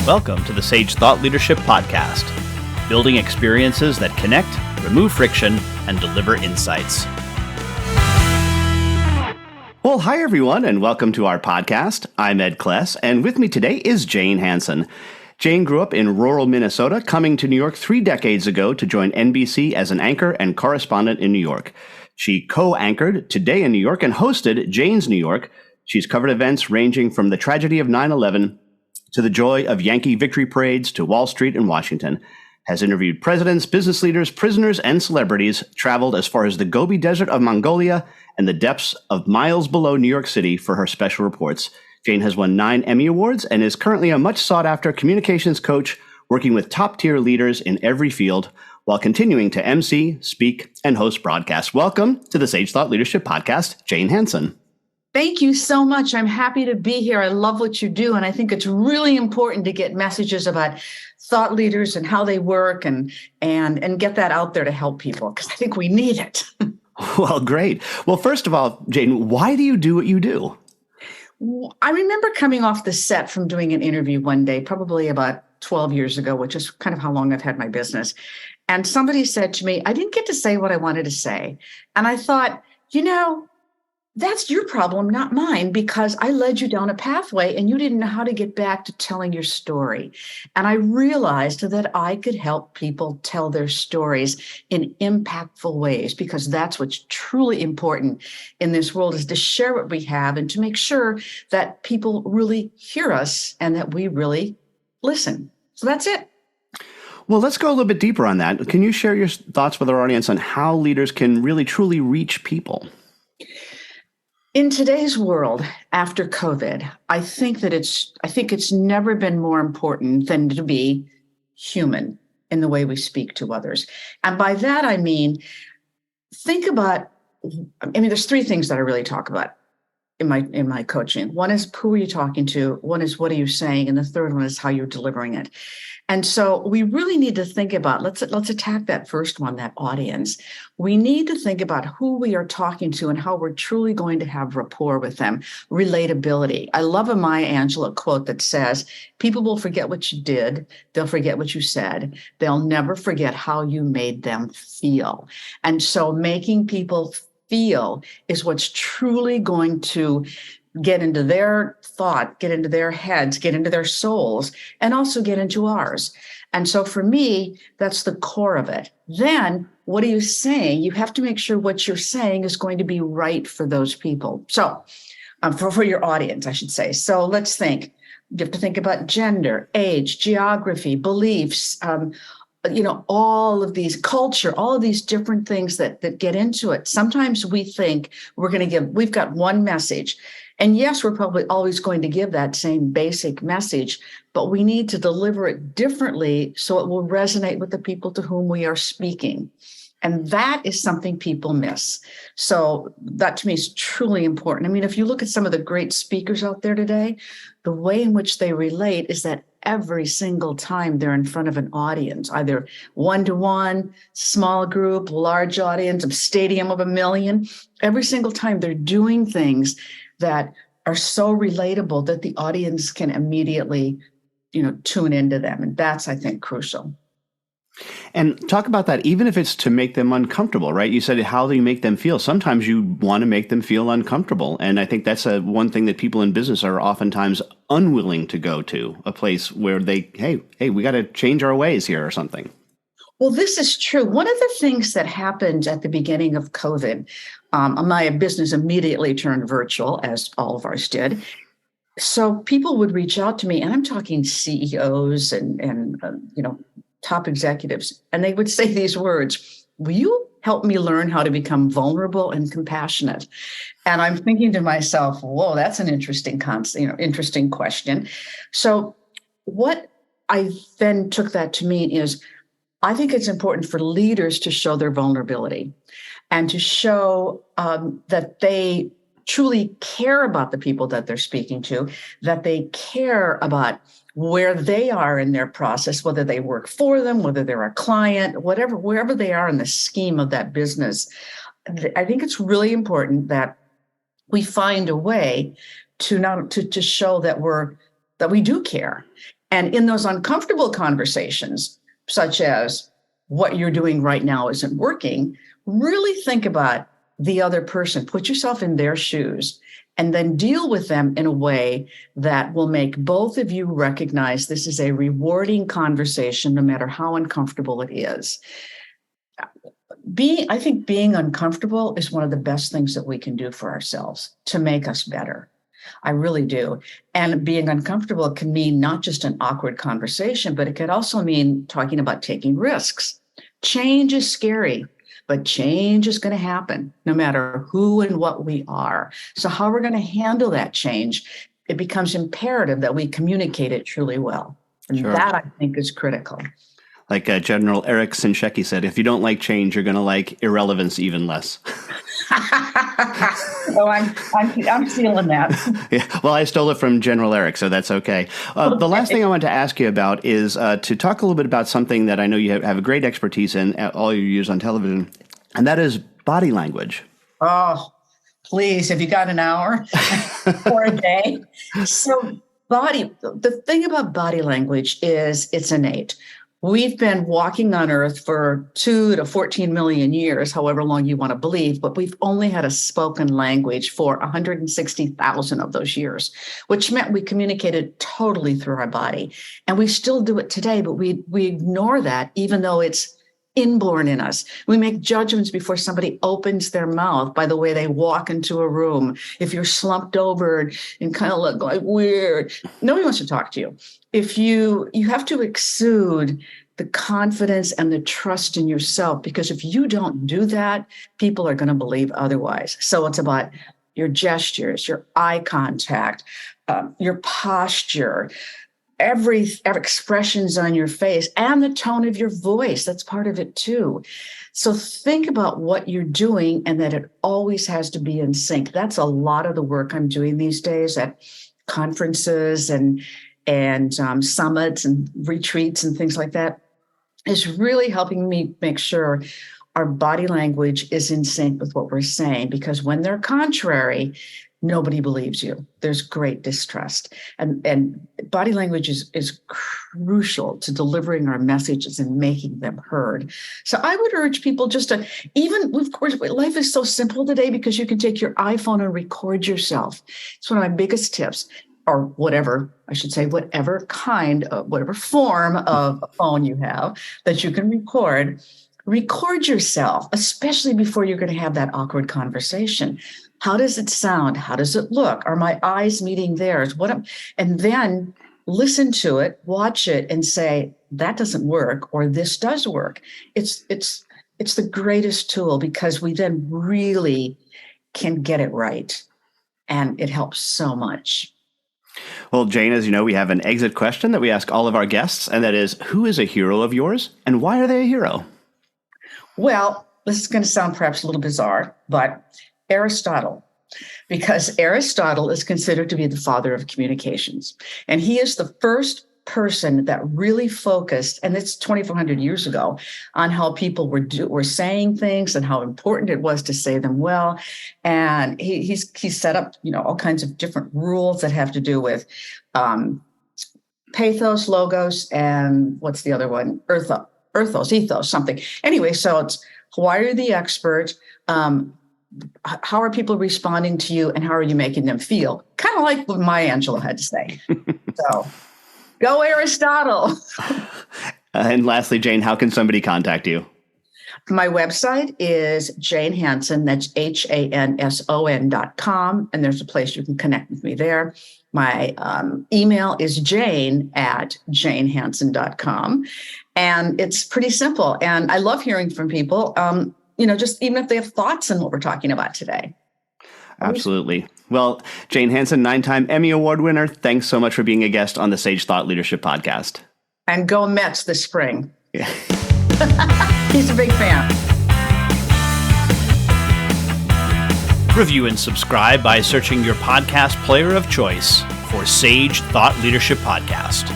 Welcome to the Sage Thought Leadership Podcast, building experiences that connect, remove friction, and deliver insights. Well, hi everyone, and welcome to our podcast. I'm Ed Kless, and with me today is Jane Hanson. Jane grew up in rural Minnesota, coming to New York 3 decades ago to join NBC as an anchor and correspondent in New York. She co-anchored Today in New York and hosted Jane's New York. She's covered events ranging from the tragedy of 9/11 to the joy of Yankee victory parades to Wall Street and Washington, has interviewed presidents, business leaders, prisoners, and celebrities, traveled as far as the Gobi Desert of Mongolia and the depths of miles below New York City for her special reports. Jane has won 9 Emmy Awards and is currently a much sought-after communications coach working with top-tier leaders in every field while continuing to emcee, speak, and host broadcasts. Welcome to the Sage Thought Leadership Podcast, Jane Hanson. Thank you so much. I'm happy to be here. I love what you do, and I think it's really important to get messages about thought leaders and how they work and get that out there to help people, because I think we need it. Well, great. Well, first of all, Jane, why do you do what you do? I remember coming off the set from doing an interview one day, probably about 12 years ago, which is kind of how long I've had my business. And somebody said to me, I didn't get to say what I wanted to say. And I thought, that's your problem, not mine, because I led you down a pathway and you didn't know how to get back to telling your story. And I realized that I could help people tell their stories in impactful ways, because that's what's truly important in this world, is to share what we have and to make sure that people really hear us and that we really listen. So that's it. Well, let's go a little bit deeper on that. Can you share your thoughts with our audience on how leaders can really truly reach people? In today's world, after COVID, I think it's never been more important than to be human in the way we speak to others. And by that, I mean, there's 3 things that I really talk about in my coaching. One is, who are you talking to? One is, what are you saying? And the third one is how you're delivering it. And so we really need to think about, let's attack that first one, that audience. We need to think about who we are talking to and how we're truly going to have rapport with them. Relatability. I love a Maya Angelou quote that says, people will forget what you did. They'll forget what you said. They'll never forget how you made them feel. And so making people feel is what's truly going to get into their thought, get into their heads, get into their souls, and also get into ours. And so for me, that's the core of it. Then what are you saying? You have to make sure what you're saying is going to be right for those people. So for your audience, I should say. So let's think. You have to think about gender, age, geography, beliefs, all of these culture, all of these different things that get into it. Sometimes we think we've got one message. And yes, we're probably always going to give that same basic message, but we need to deliver it differently so it will resonate with the people to whom we are speaking. And that is something people miss. So that to me is truly important. I mean, if you look at some of the great speakers out there today, the way in which they relate is that every single time they're in front of an audience, either one-to-one, small group, large audience, a stadium of 1 million, every single time they're doing things that are so relatable that the audience can immediately, tune into them. And that's, I think, crucial. And talk about that, even if it's to make them uncomfortable, right? You said, how do you make them feel? Sometimes you want to make them feel uncomfortable. And I think that's one thing that people in business are oftentimes unwilling to go to, a place where hey, we got to change our ways here or something. Well, this is true. One of the things that happened at the beginning of COVID, my business immediately turned virtual, as all of ours did. So people would reach out to me, and I'm talking CEOs and top executives, and they would say these words: will you help me learn how to become vulnerable and compassionate? And I'm thinking to myself, whoa, that's an interesting interesting question. So what I then took that to mean is, I think it's important for leaders to show their vulnerability and to show that they truly care about the people that they're speaking to, that they care about where they are in their process, whether they work for them, whether they're a client, wherever they are in the scheme of that business. I think it's really important that we find a way to show that we do care. And in those uncomfortable conversations, such as what you're doing right now isn't working, really think about the other person, put yourself in their shoes, and then deal with them in a way that will make both of you recognize this is a rewarding conversation, no matter how uncomfortable it is. I think being uncomfortable is one of the best things that we can do for ourselves to make us better. I really do. And being uncomfortable can mean not just an awkward conversation, but it could also mean talking about taking risks. Change is scary, but change is going to happen no matter who and what we are. So how we're going to handle that change, it becomes imperative that we communicate it truly well. And that, I think, is critical. Like General Eric Sinchecki said, if you don't like change, you're going to like irrelevance even less. Oh, I'm stealing that. Yeah, well, I stole it from General Eric, so that's okay. The last thing I want to ask you about is to talk a little bit about something that I know you have a great expertise in all your years on television, and that is body language. Oh, please, have you got an hour or a day? So the thing about body language is it's innate. We've been walking on Earth for 2 to 14 million years, however long you want to believe, but we've only had a spoken language for 160,000 of those years, which meant we communicated totally through our body. And we still do it today, but we ignore that, even though it's inborn in us. We make judgments before somebody opens their mouth by the way they walk into a room. If you're slumped over and kind of look like weird, nobody wants to talk to you. If you have to exude the confidence and the trust in yourself, because if you don't do that, people are going to believe otherwise. So it's about your gestures, your eye contact, your posture, every expressions on your face, and the tone of your voice. That's part of it too. So think about what you're doing and that it always has to be in sync. That's a lot of the work I'm doing these days at conferences and summits and retreats and things like that, is really helping me make sure our body language is in sync with what we're saying, because when they're contrary, nobody believes you. There's great distrust. And body language is crucial to delivering our messages and making them heard. So I would urge people just to, even, of course, life is so simple today because you can take your iPhone and record yourself. It's one of my biggest tips. Or whatever, I should say, whatever form of a phone you have that you can record yourself, especially before you're going to have that awkward conversation. How does it sound? How does it look? Are my eyes meeting theirs? And then listen to it, watch it, and say, that doesn't work, or this does work. It's the greatest tool, because we then really can get it right. And it helps so much. Well, Jane, as you know, we have an exit question that we ask all of our guests, and that is, who is a hero of yours, and why are they a hero? Well, this is going to sound perhaps a little bizarre, but Aristotle, because Aristotle is considered to be the father of communications. And he is the first person that really focused, and it's 2,400 years ago, on how people were saying things and how important it was to say them well. And he set up, all kinds of different rules that have to do with pathos, logos, and what's the other one? Ethos, something. Anyway, so it's, why are you the expert? How are people responding to you, and how are you making them feel? Kind of like what Maya Angelou had to say. So go Aristotle. And lastly, Jane, how can somebody contact you? My website is Jane Hanson. That's HANSON.com. And there's a place you can connect with me there. My email is jane@janehanson.com. And it's pretty simple. And I love hearing from people, just even if they have thoughts on what we're talking about today. Absolutely. Well, Jane Hanson, 9-time Emmy Award winner, thanks so much for being a guest on the Sage Thought Leadership Podcast. And go Mets this spring. Yeah. He's a big fan. Review and subscribe by searching your podcast player of choice for Sage Thought Leadership Podcast.